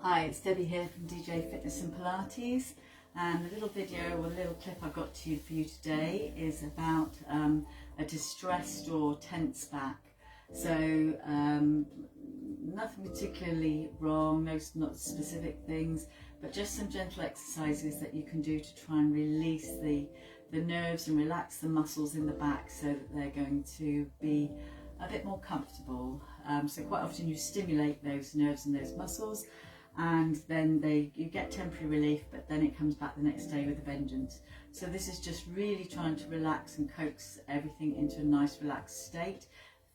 Hi, it's Debbie here from DJ Fitness and Pilates, and the little video or little clip I've got for you today is about a distressed or tense back. So nothing particularly wrong, not specific things, but just some gentle exercises that you can do to try and release the nerves and relax the muscles in the back so that they're going to be a bit more comfortable. So quite often you stimulate those nerves and those muscles, and then you get temporary relief, but then it comes back the next day with a vengeance. So this is just really trying to relax and coax everything into a nice relaxed state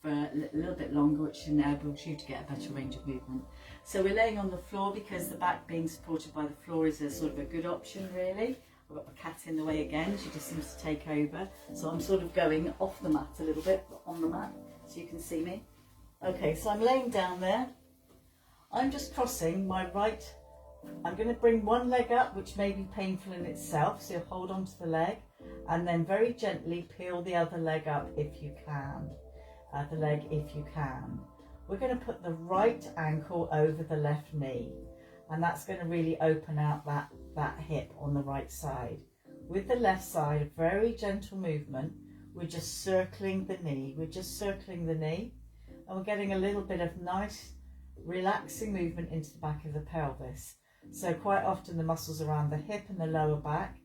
for a little bit longer, which enables you to get a better range of movement. So we're laying on the floor because the back being supported by the floor is a sort of a good option really. I've got my cat in the way again, she just seems to take over. So I'm sort of going off the mat a little bit, but on the mat so you can see me. Okay, so I'm laying down there. I'm just crossing my right, I'm going to bring one leg up, which may be painful in itself, so hold on to the leg, and then very gently peel the other leg up if you can. We're going to put the right ankle over the left knee, and that's going to really open out that hip on the right side. With the left side, a very gentle movement, we're just circling the knee, and we're getting a little bit of nice relaxing movement into the back of the pelvis. So quite often the muscles around the hip and the lower back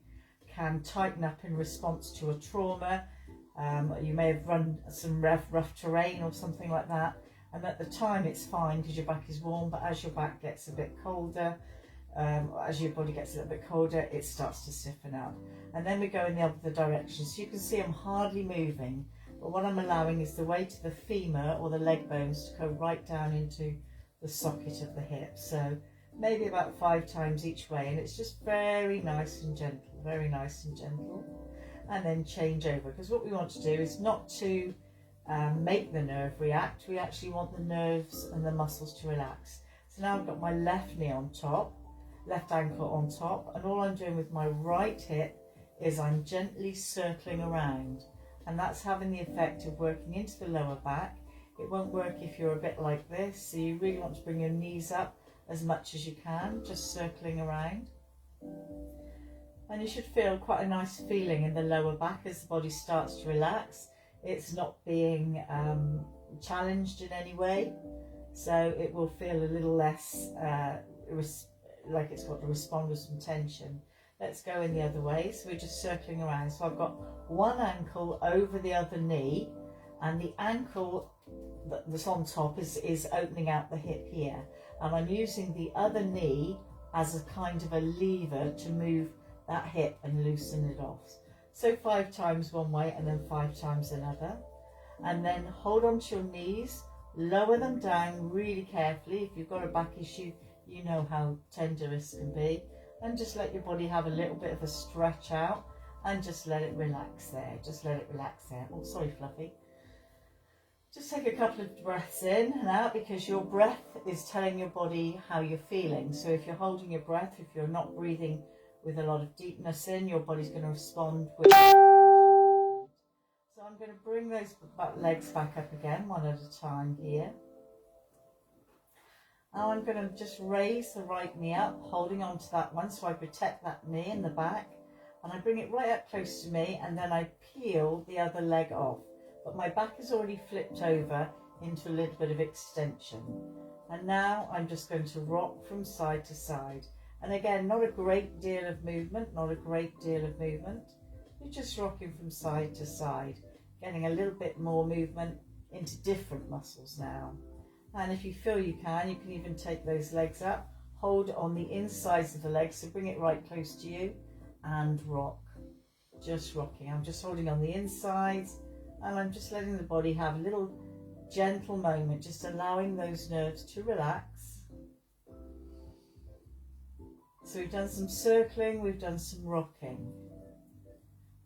can tighten up in response to a trauma. You may have run some rough terrain or something like that, and at the time it's fine because your back is warm, but as your back gets a bit colder, as your body gets a little bit colder, it starts to stiffen up. And then we go in the other direction. So you can see I'm hardly moving, but what I'm allowing is the weight of the femur or the leg bones to go right down into the socket of the hip. So maybe about 5 times each way, and it's just very nice and gentle, and then change over, because what we want to do is not to make the nerve react. We actually want the nerves and the muscles to relax. So now I've got my left knee on top, left ankle on top, and all I'm doing with my right hip is I'm gently circling around, and that's having the effect of working into the lower back. It won't work if you're a bit like this, so you really want to bring your knees up as much as you can, just circling around. And you should feel quite a nice feeling in the lower back as the body starts to relax. It's not being challenged in any way, so it will feel a little less like it's got to respond with some tension. Let's go in the other way. So we're just circling around. So I've got one ankle over the other knee, and the ankle that's on top is opening out the hip here, and I'm using the other knee as a kind of a lever to move that hip and loosen it off. So 5 times one way and then 5 times another, and then hold on to your knees, lower them down really carefully. If you've got a back issue, you know how tender this can be, and just let your body have a little bit of a stretch out and just let it relax there, Oh, sorry Fluffy. Just take a couple of breaths in and out, because your breath is telling your body how you're feeling. So if you're holding your breath, if you're not breathing with a lot of deepness in, your body's going to respond with tension. So I'm going to bring those legs back up again, one at a time here. Now I'm going to just raise the right knee up, holding on to that one, so I protect that knee in the back, and I bring it right up close to me, and then I peel the other leg off. But my back is already flipped over into a little bit of extension. And now I'm just going to rock from side to side. And again, not a great deal of movement, You're just rocking from side to side, getting a little bit more movement into different muscles now. And if you feel you can even take those legs up, hold on the insides of the legs, so bring it right close to you and rock. Just rocking. I'm just holding on the insides, and I'm just letting the body have a little gentle moment, just allowing those nerves to relax. So we've done some circling, we've done some rocking.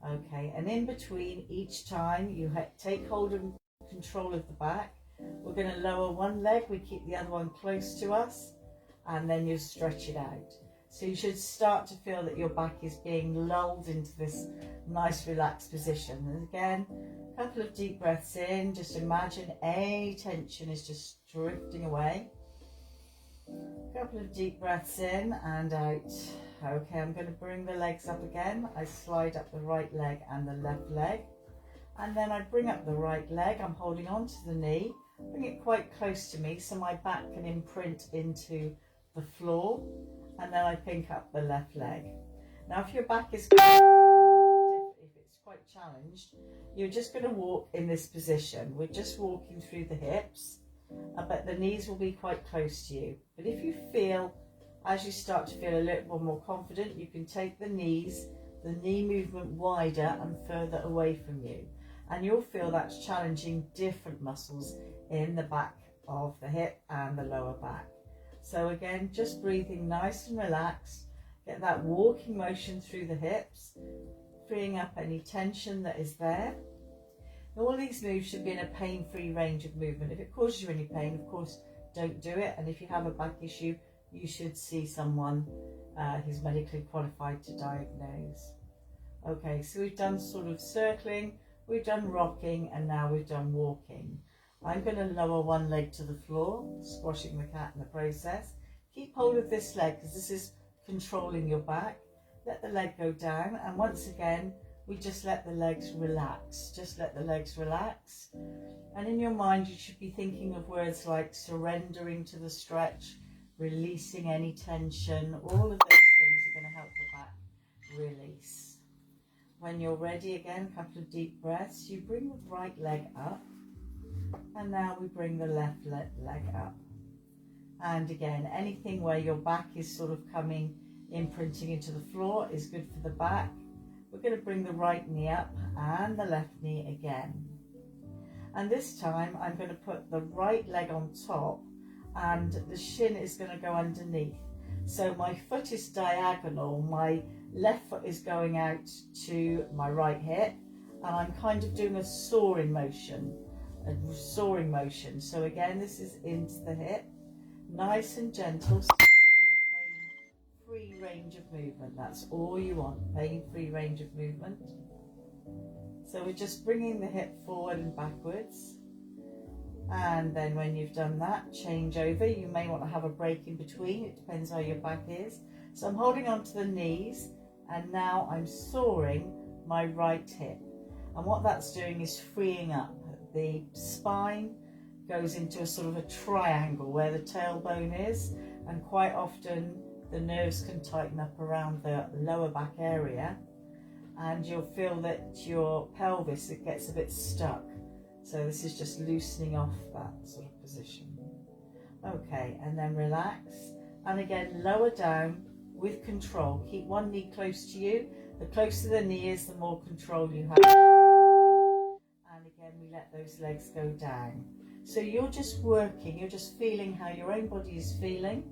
Okay, and in between each time you take hold of control of the back, we're going to lower one leg, we keep the other one close to us, and then you stretch it out. So you should start to feel that your back is being lulled into this nice relaxed position. And again, a couple of deep breaths in, just imagine any tension is just drifting away. A couple of deep breaths in and out. Okay, I'm going to bring the legs up again. I slide up the right leg and the left leg. And then I bring up the right leg. I'm holding on to the knee. Bring it quite close to me so my back can imprint into the floor. And then I pick up the left leg. Now if your back is if it's quite challenged, you're just going to walk in this position. We're just walking through the hips, but the knees will be quite close to you. But if you feel, as you start to feel a little more confident, you can take the knee movement wider and further away from you. And you'll feel that's challenging different muscles in the back of the hip and the lower back. So again, just breathing nice and relaxed. Get that walking motion through the hips, freeing up any tension that is there. All these moves should be in a pain-free range of movement. If it causes you any pain, of course, don't do it. And if you have a back issue, you should see someone who's medically qualified to diagnose. Okay, so we've done sort of circling, we've done rocking, and now we've done walking. I'm going to lower one leg to the floor, squashing the cat in the process. Keep hold of this leg because this is controlling your back. Let the leg go down, and once again, we just let the legs relax. Just let the legs relax. And in your mind, you should be thinking of words like surrendering to the stretch, releasing any tension. All of those things are going to help the back release. When you're ready, again, a couple of deep breaths. You bring the right leg up, and now we bring the left leg up. And again, anything where your back is sort of imprinting into the floor is good for the back. We're going to bring the right knee up and the left knee again. And this time I'm going to put the right leg on top and the shin is going to go underneath. So my foot is diagonal, my left foot is going out to my right hip, and I'm kind of doing a soaring motion. So again, this is into the hip, nice and gentle, stay in a pain-free range of movement. That's all you want, pain-free range of movement. So we're just bringing the hip forward and backwards. And then when you've done that, change over. You may want to have a break in between. It depends how your back is. So I'm holding on to the knees, and now I'm soaring my right hip. And what that's doing is freeing up. The spine goes into a sort of a triangle where the tailbone is, and quite often the nerves can tighten up around the lower back area, and you'll feel that your pelvis, it gets a bit stuck. So this is just loosening off that sort of position. Okay, and then relax. And again, lower down with control. Keep one knee close to you. The closer the knee is, the more control you have. And again, we let those legs go down. So you're just working, you're just feeling how your own body is feeling.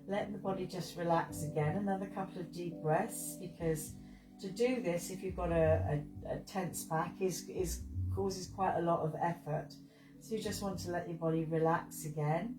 Let the body just relax again. Another couple of deep breaths, because to do this, if you've got a tense back, causes quite a lot of effort. So you just want to let your body relax again.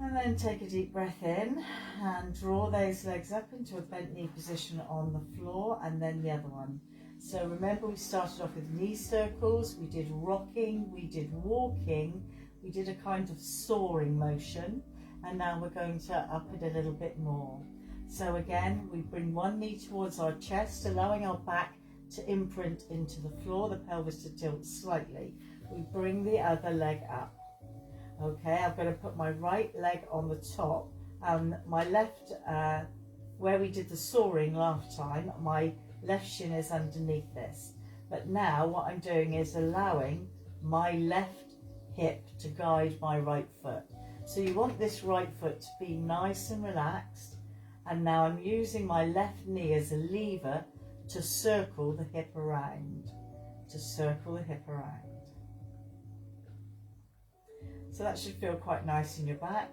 And then take a deep breath in and draw those legs up into a bent knee position on the floor, and then the other one. So remember, we started off with knee circles, we did rocking, we did walking, we did a kind of soaring motion, and now we're going to up it a little bit more. So again, we bring one knee towards our chest, allowing our back to imprint into the floor, the pelvis to tilt slightly. We bring the other leg up. Okay, I'm going to put my right leg on the top, and my left, where we did the soaring last time, my left shin is underneath this. But now what I'm doing is allowing my left hip to guide my right foot. So you want this right foot to be nice and relaxed, and now I'm using my left knee as a lever to circle the hip around, So that should feel quite nice in your back,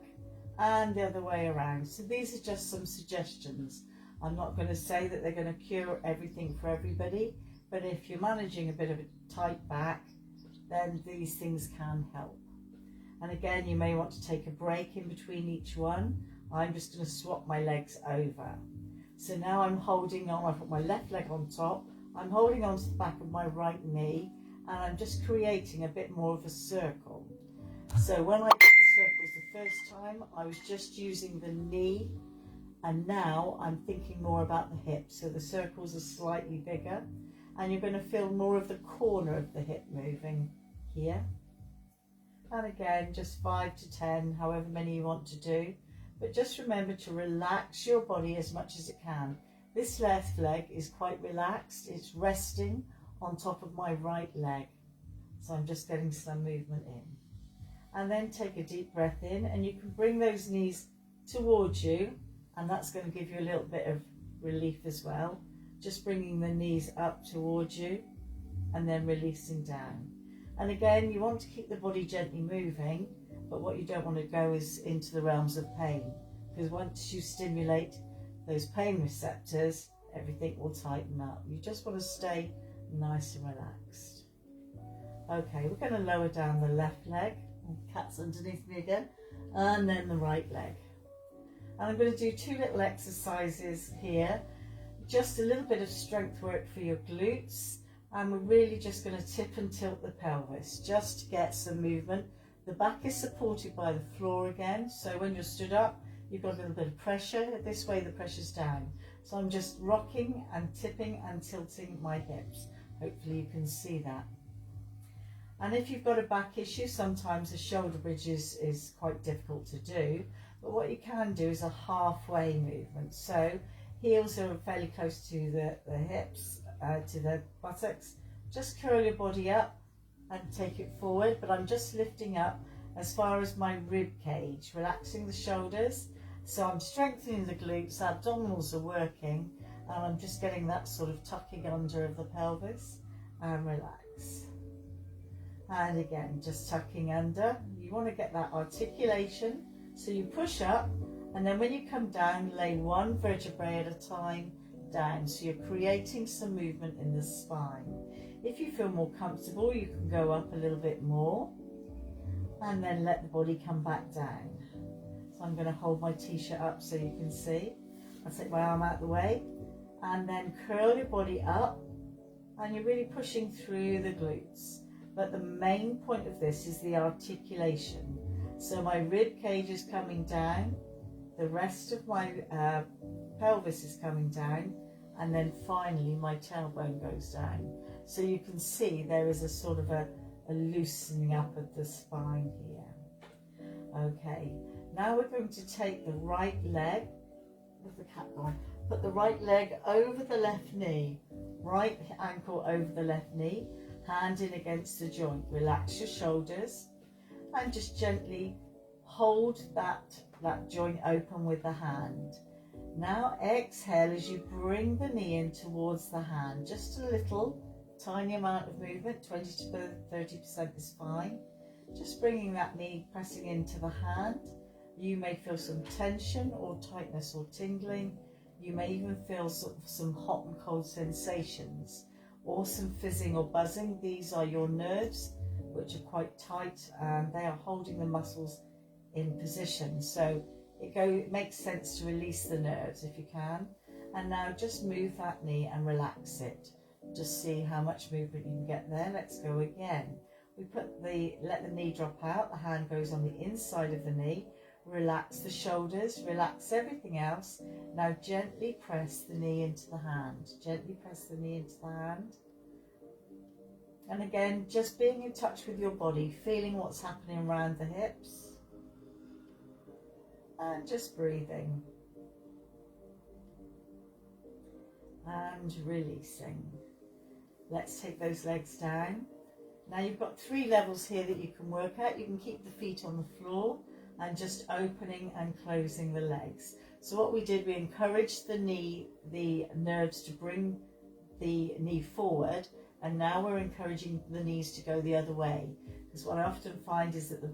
and the other way around. So these are just some suggestions. I'm not going to say that they're going to cure everything for everybody, but if you're managing a bit of a tight back, then these things can help. And again, you may want to take a break in between each one. I'm just going to swap my legs over. So now I'm holding on, I put my left leg on top, I'm holding on to the back of my right knee, and I'm just creating a bit more of a circle. So when I put the circles the first time, I was just using the knee, and now I'm thinking more about the hip. So the circles are slightly bigger, and you're going to feel more of the corner of the hip moving here. And again, just 5 to 10, however many you want to do. But just remember to relax your body as much as it can. This left leg is quite relaxed. It's resting on top of my right leg. So I'm just getting some movement in. And then take a deep breath in, and you can bring those knees towards you, and that's going to give you a little bit of relief as well. Just bringing the knees up towards you and then releasing down. And again, you want to keep the body gently moving, but what you don't want to go is into the realms of pain, because once you stimulate those pain receptors, everything will tighten up. You just want to stay nice and relaxed. Okay, we're going to lower down the left leg. Cat's underneath me again. And then the right leg. And I'm going to do 2 little exercises here. Just a little bit of strength work for your glutes. And we're really just going to tip and tilt the pelvis just to get some movement. The back is supported by the floor again. So when you're stood up, you've got a little bit of pressure. This way the pressure's down. So I'm just rocking and tipping and tilting my hips. Hopefully you can see that. And if you've got a back issue, sometimes a shoulder bridge is quite difficult to do. But what you can do is a halfway movement. So heels are fairly close to the hips, to the buttocks. Just curl your body up and take it forward. But I'm just lifting up as far as my rib cage, relaxing the shoulders. So I'm strengthening the glutes, abdominals are working, and I'm just getting that sort of tucking under of the pelvis, and relax. And again, just tucking under. You want to get that articulation. So you push up, and then when you come down, lay 1 vertebrae at a time down. So you're creating some movement in the spine. If you feel more comfortable, you can go up a little bit more, and then let the body come back down. So I'm going to hold my t-shirt up so you can see. I'll take my arm out of the way, and then curl your body up, and you're really pushing through the glutes. But the main point of this is the articulation. So my rib cage is coming down, the rest of my pelvis is coming down, and then finally my tailbone goes down. So you can see there is a sort of a loosening up of the spine here. Okay, now we're going to take the right leg, with the cat on, put the right leg over the left knee, right ankle over the left knee, hand in against the joint. Relax your shoulders and just gently hold that joint open with the hand. Now exhale as you bring the knee in towards the hand. Just a little tiny amount of movement, 20 to 30% is fine. Just bringing that knee pressing into the hand. You may feel some tension or tightness or tingling. You may even feel sort of some hot and cold sensations, or some fizzing or buzzing. These are your nerves, which are quite tight, and they are holding the muscles in position. So it makes sense to release the nerves if you can. And now just move that knee and relax it. Just see how much movement you can get there. Let's go again. Let the knee drop out. The hand goes on the inside of the knee. Relax the shoulders, relax everything else. Now gently press the knee into the hand. Gently press the knee into the hand. And again, just being in touch with your body, feeling what's happening around the hips. And just breathing. And releasing. Let's take those legs down. Now you've got 3 levels here that you can work at. You can keep the feet on the floor and just opening and closing the legs. So what we did, we encouraged the nerves to bring the knee forward, and now we're encouraging the knees to go the other way. Because what I often find is that if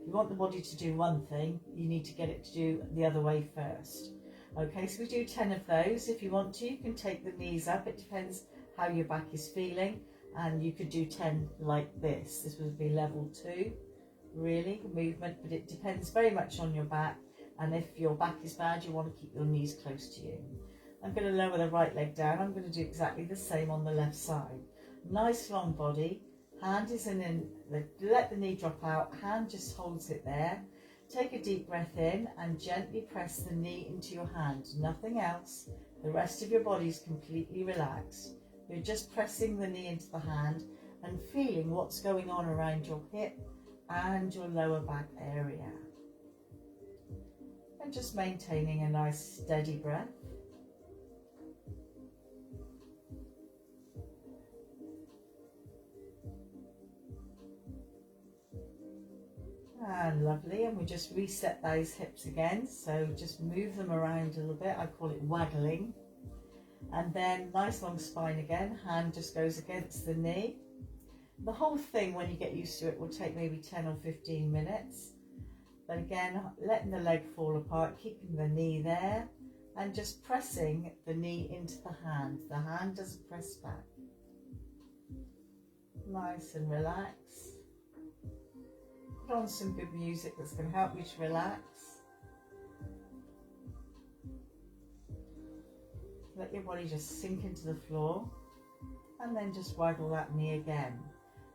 you want the body to do one thing, you need to get it to do the other way first. Okay, so we do 10 of those. If you want to, you can take the knees up. It depends how your back is feeling, and you could do 10 like this. This would be level 2. Really movement, but it depends very much on your back, and if your back is bad, you want to keep your knees close to you. I'm going to lower the right leg down. I'm going to do exactly the same on the left side. Nice long body, hand is let the knee drop out, hand just holds it there. Take a deep breath in and gently press the knee into your hand, nothing else. The rest of your body is completely relaxed. You're just pressing the knee into the hand and feeling what's going on around your hip and your lower back area. And just maintaining a nice steady breath. And lovely, and we just reset those hips again, so just move them around a little bit. I call it waggling. And then nice long spine again, hand just goes against the knee. The whole thing, when you get used to it, will take maybe 10 or 15 minutes. But again, letting the leg fall apart, keeping the knee there, and just pressing the knee into the hand. The hand doesn't press back. Nice and relaxed. Put on some good music that's going to help you to relax. Let your body just sink into the floor, and then just waggle that knee again.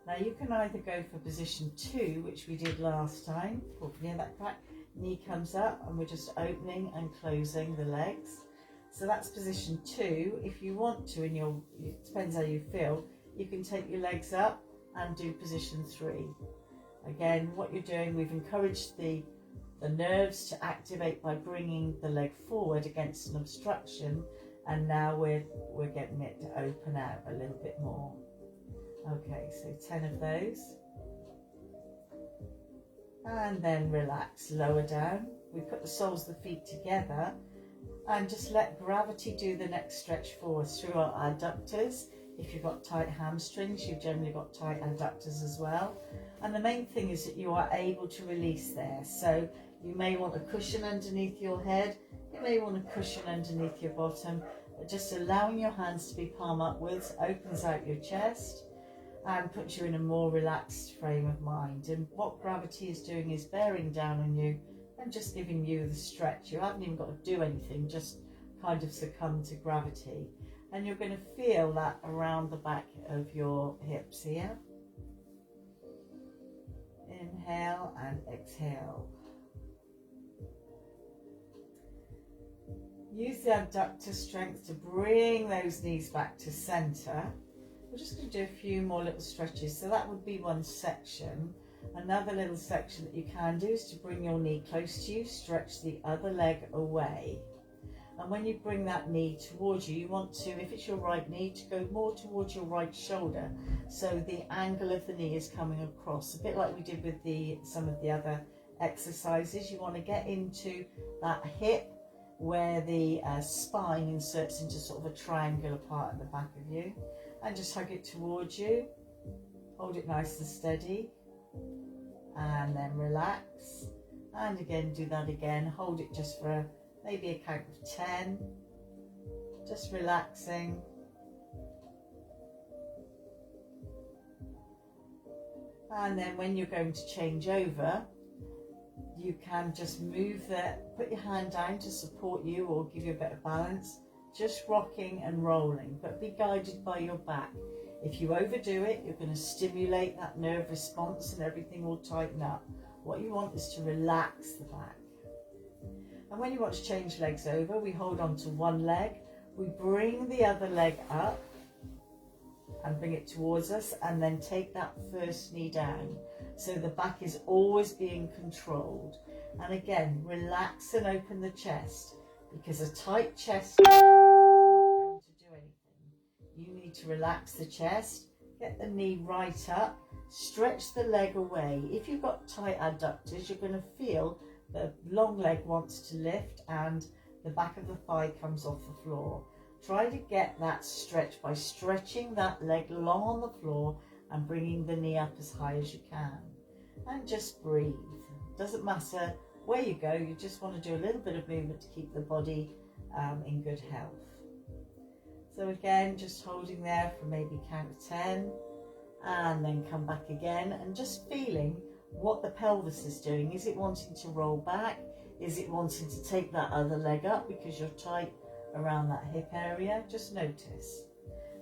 Now you can either go for position 2, which we did last time. Near that crack, knee comes up and we're just opening and closing the legs. So that's position 2. If you want to, it depends how you feel, you can take your legs up and do position 3. Again, what you're doing, we've encouraged the nerves to activate by bringing the leg forward against an obstruction, and now we're getting it to open out a little bit more. Okay, so 10 of those. And then relax, lower down. We put the soles of the feet together and just let gravity do the next stretch forward through our adductors. If you've got tight hamstrings, you've generally got tight adductors as well. And the main thing is that you are able to release there. So you may want a cushion underneath your head, you may want a cushion underneath your bottom, but just allowing your hands to be palm upwards opens out your chest and puts you in a more relaxed frame of mind. And what gravity is doing is bearing down on you and just giving you the stretch. You haven't even got to do anything, just kind of succumb to gravity. And you're going to feel that around the back of your hips here. Inhale and exhale. Use the adductor strength to bring those knees back to center. We're just going to do a few more little stretches. So that would be one section. Another little section that you can do is to bring your knee close to you, stretch the other leg away. And when you bring that knee towards you, you want to, if it's your right knee, to go more towards your right shoulder. So the angle of the knee is coming across, a bit like we did with some of the other exercises. You want to get into that hip where the spine inserts into sort of a triangular part at the back of you. And just hug it towards you. Hold it nice and steady. And then relax. And again, do that again. Hold it just for maybe a count of 10, just relaxing. And then when you're going to change over, you can just put your hand down to support you or give you a bit of balance, just rocking and rolling, but be guided by your back. If you overdo it, you're going to stimulate that nerve response and everything will tighten up. What you want is to relax the back. And when you want to change legs over, we hold on to one leg, we bring the other leg up and bring it towards us, and then take that first knee down. So the back is always being controlled. And again, relax and open the chest, because a tight chest is not going to do anything. You need to relax the chest, get the knee right up, stretch the leg away. If you've got tight adductors, you're going to feel the long leg wants to lift and the back of the thigh comes off the floor. Try to get that stretch by stretching that leg long on the floor and bringing the knee up as high as you can. And just breathe. Doesn't matter where you go, you just want to do a little bit of movement to keep the body in good health. So again, just holding there for maybe count of 10 and then come back again and just feeling what the pelvis is doing. Is it wanting to roll back? Is it wanting to take that other leg up because you're tight around that hip area? Just notice.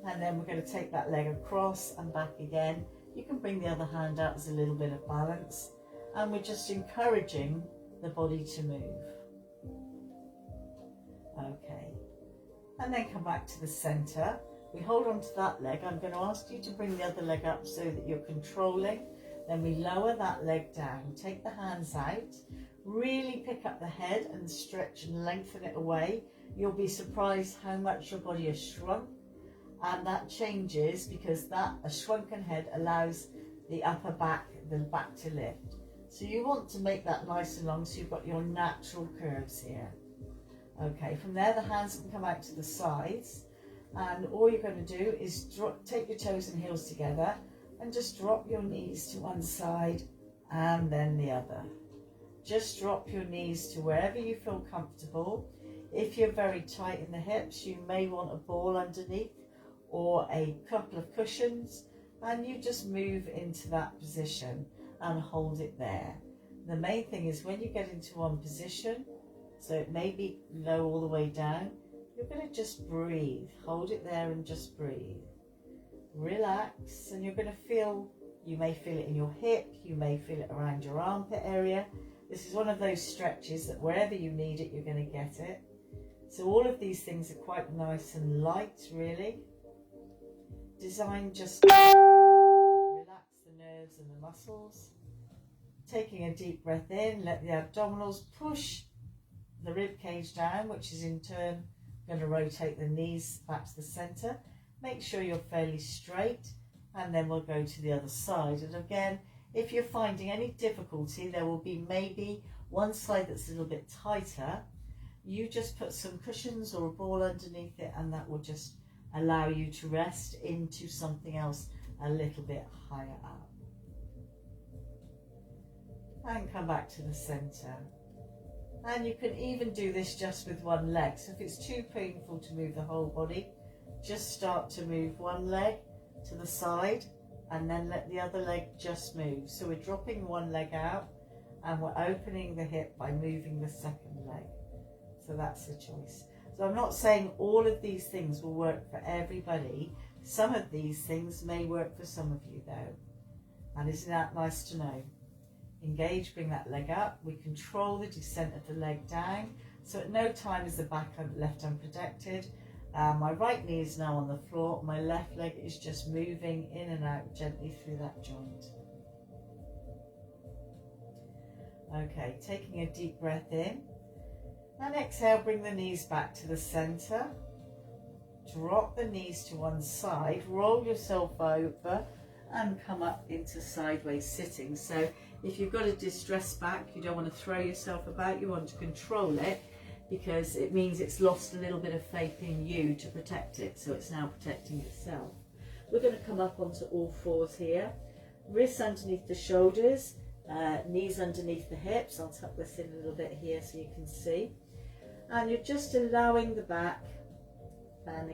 And then we're going to take that leg across and back again. You can bring the other hand out as a little bit of balance. And we're just encouraging the body to move. Okay, and then come back to the center. We hold on to that leg. I'm going to ask you to bring the other leg up so that you're controlling. Then we lower that leg down. Take the hands out. Really pick up the head and stretch and lengthen it away. You'll be surprised how much your body has shrunk. And that changes because a shrunken head allows the upper back, the back to lift. So you want to make that nice and long so you've got your natural curves here. Okay, from there the hands can come out to the sides. And all you're going to do is take your toes and heels together and just drop your knees to one side and then the other. Just drop your knees to wherever you feel comfortable. If you're very tight in the hips, you may want a ball underneath or a couple of cushions, and you just move into that position and hold it there. The main thing is when you get into one position, so it may be low all the way down, you're going to just breathe. Hold it there and just breathe. Relax, and you're going to feel, you may feel it in your hip, you may feel it around your armpit area. This is one of those stretches that wherever you need it, you're going to get it. So all of these things are quite nice and light, really. Designed just to relax the nerves and the muscles. Taking a deep breath in, let the abdominals push the rib cage down, which is in turn going to rotate the knees back to the center. Make sure you're fairly straight, and then we'll go to the other side. And again, if you're finding any difficulty, there will be maybe one side that's a little bit tighter. You just put some cushions or a ball underneath it, and that will just allow you to rest into something else a little bit higher up. And come back to the center. And you can even do this just with one leg. So if it's too painful to move the whole body, just start to move one leg to the side and then let the other leg just move. So we're dropping one leg out and we're opening the hip by moving the second leg. So that's the choice. So I'm not saying all of these things will work for everybody. Some of these things may work for some of you though. And isn't that nice to know? Engage, bring that leg up. We control the descent of the leg down. So at no time is the back and left unprotected. My right knee is now on the floor. My left leg is just moving in and out gently through that joint. Okay, taking a deep breath in. And exhale, bring the knees back to the center. Drop the knees to one side. Roll yourself over and come up into sideways sitting. So if you've got a distressed back, you don't want to throw yourself about, you want to control it, because it means it's lost a little bit of faith in you to protect it, so it's now protecting itself. We're going to come up onto all fours here, wrists underneath the shoulders, knees underneath the hips. I'll tuck this in a little bit here so you can see. And you're just allowing the back, and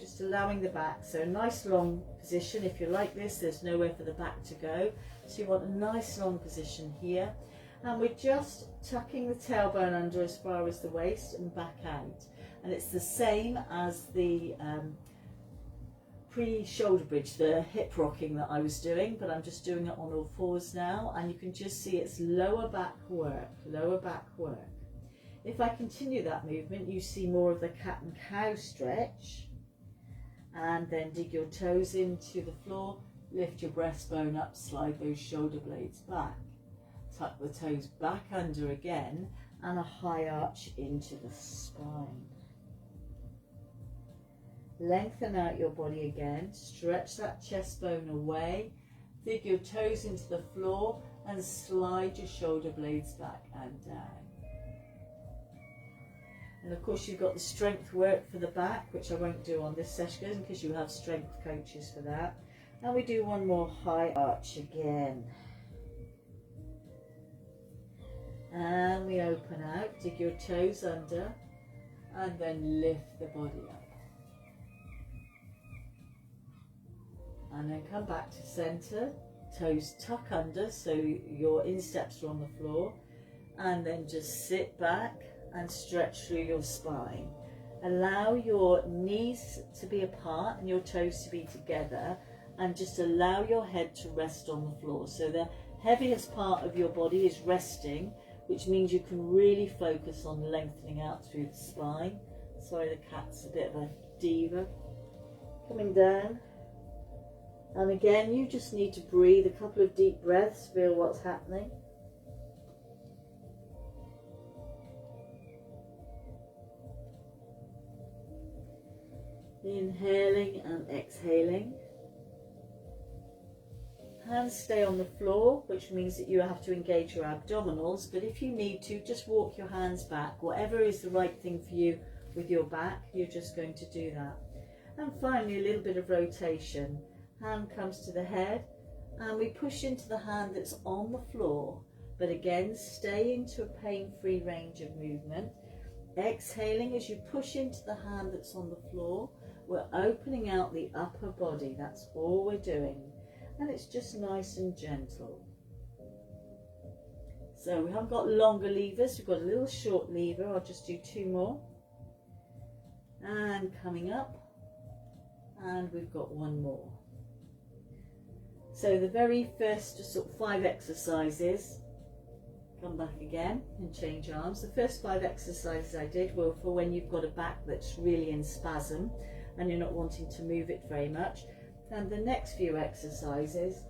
just allowing the back. So a nice long position. If you're like this, there's nowhere for the back to go. So you want a nice long position here. And we're just tucking the tailbone under as far as the waist and back out. And it's the same as the pre-shoulder bridge, the hip rocking that I was doing, but I'm just doing it on all fours now. And you can just see it's lower back work, lower back work. If I continue that movement, you see more of the cat and cow stretch. And then dig your toes into the floor, lift your breastbone up, slide those shoulder blades back. Tuck the toes back under again, and a high arch into the spine. Lengthen out your body again, stretch that chest bone away, dig your toes into the floor and slide your shoulder blades back and down. And of course you've got the strength work for the back, which I won't do on this session because you have strength coaches for that. And we do one more high arch again. And we open out, dig your toes under, and then lift the body up. And then come back to center, toes tuck under so your insteps are on the floor, and then just sit back and stretch through your spine. Allow your knees to be apart and your toes to be together, and just allow your head to rest on the floor. So the heaviest part of your body is resting, which means you can really focus on lengthening out through the spine. Sorry, the cat's a bit of a diva. Coming down. And again, you just need to breathe a couple of deep breaths, feel what's happening. Inhaling and exhaling. Hands stay on the floor, which means that you have to engage your abdominals, but if you need to, just walk your hands back. Whatever is the right thing for you with your back, you're just going to do that. And finally, a little bit of rotation. Hand comes to the head and we push into the hand that's on the floor, but again, stay into a pain-free range of movement. Exhaling as you push into the hand that's on the floor. We're opening out the upper body, that's all we're doing. And it's just nice and gentle. So we haven't got longer levers, we've got a little short lever. I'll just do 2 more. And coming up. And we've got 1 more. So the very first sort of 5 exercises, come back again and change arms. The first 5 exercises I did were for when you've got a back that's really in spasm and you're not wanting to move it very much. And the next few exercises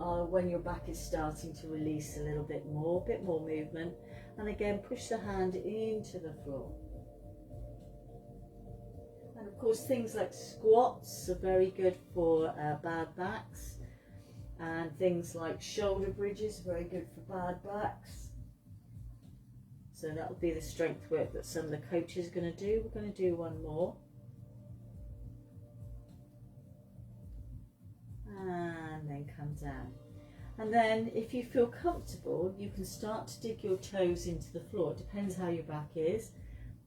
are when your back is starting to release a little bit more movement. And again, push the hand into the floor. And of course, things like squats are very good for bad backs. And things like shoulder bridges are very good for bad backs. So that will be the strength work that some of the coaches are going to do. We're going to do 1 more. And then come down. And then if you feel comfortable, you can start to dig your toes into the floor. It depends how your back is.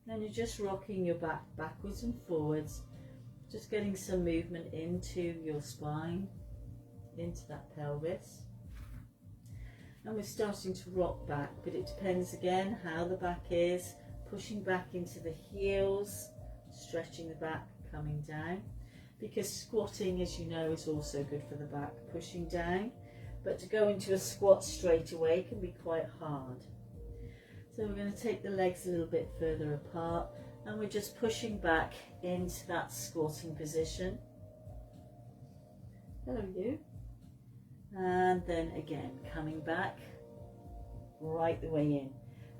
Then you're just rocking your back backwards and forwards, just getting some movement into your spine, into that pelvis. And we're starting to rock back, but it depends again how the back is, pushing back into the heels, stretching the back, coming down. Because squatting, as you know, is also good for the back, pushing down. But to go into a squat straight away can be quite hard. So we're going to take the legs a little bit further apart and we're just pushing back into that squatting position. Hello you. And then again, coming back right the way in.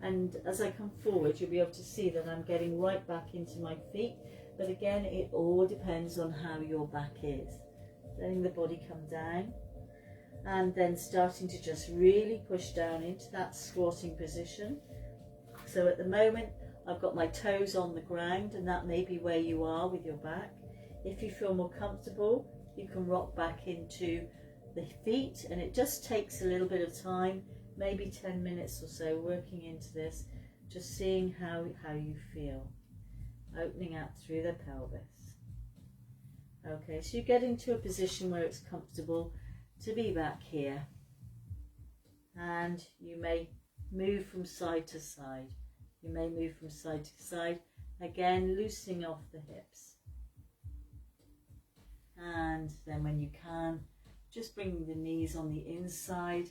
And as I come forward, you'll be able to see that I'm getting right back into my feet. But again, it all depends on how your back is. Letting the body come down and then starting to just really push down into that squatting position. So at the moment, I've got my toes on the ground, and that may be where you are with your back. If you feel more comfortable, you can rock back into the feet, and it just takes a little bit of time, maybe 10 minutes or so, working into this, just seeing how you feel. Opening out through the pelvis. Okay, so you get into a position where it's comfortable to be back here. And you may move from side to side. You may move from side to side. Again, loosening off the hips. And then when you can, just bring the knees on the inside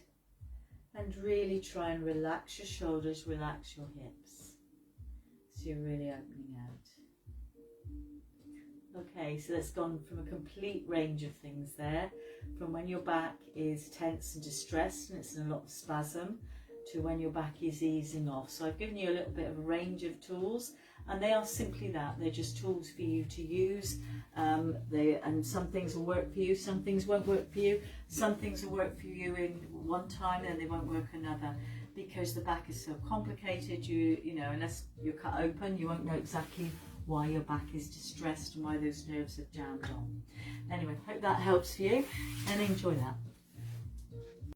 and really try and relax your shoulders, relax your hips. So you're really opening out. Okay, so that's gone from a complete range of things there, from when your back is tense and distressed and it's in a lot of spasm, to when your back is easing off. So I've given you a little bit of a range of tools, and they are simply that. They're just tools for you to use. And some things will work for you, some things won't work for you. Some things will work for you in one time and they won't work another, because the back is so complicated. You know, unless you're cut open, you won't know exactly why your back is distressed and why those nerves have jammed on. Anyway, hope that helps for you, and enjoy that.